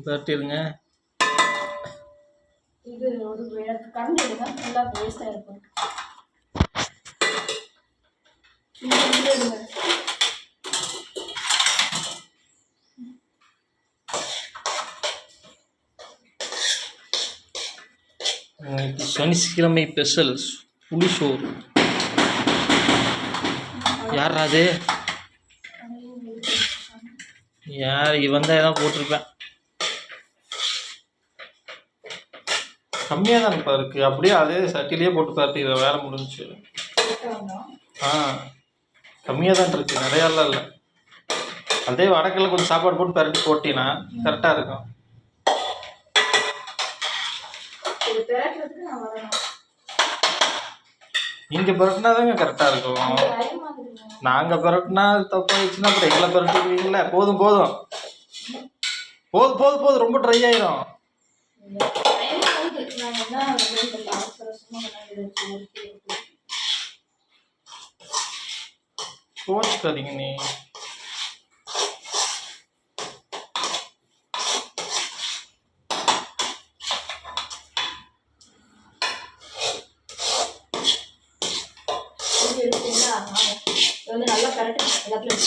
தட்டிடுங்க. இது ஒரு கரண்ட் எடுங்க, ஃபுல்லாக வேஸ்ட்டாக இருக்கும். சனிக்கிழமை ஸ்பெஷல் புளிசோறு. யார் அது? யார் இவன் தான் ஏதாவது போட்டிருப்பேன். கம்மியாக தான் இப்போ இருக்குது. அப்படியே அதே சட்டிலேயே போட்டு பார்த்து வேலை முடிஞ்சிச்சு. கம்மியாக தான் இருக்குது, நிறையாலாம் இல்லை. அதே வடக்கில் கொஞ்சம் சாப்பாடு போட்டு பரட்டி போட்டினா கரெக்டாக இருக்கும். நீங்கள் பரட்டினா தாங்க கரெக்டாக இருக்கும். நாங்கள் பரட்டினா தப்பாயிடுச்சுன்னா அப்புறம் எங்களை பரட்டுவீங்கள. போதும் போதும் போதும் போதும் போதும், ரொம்ப ட்ரை ஆயிரும். கோச்சுக்காதீங்க நீ. நல்லா கரெக்டாக எல்லாத்துலையும்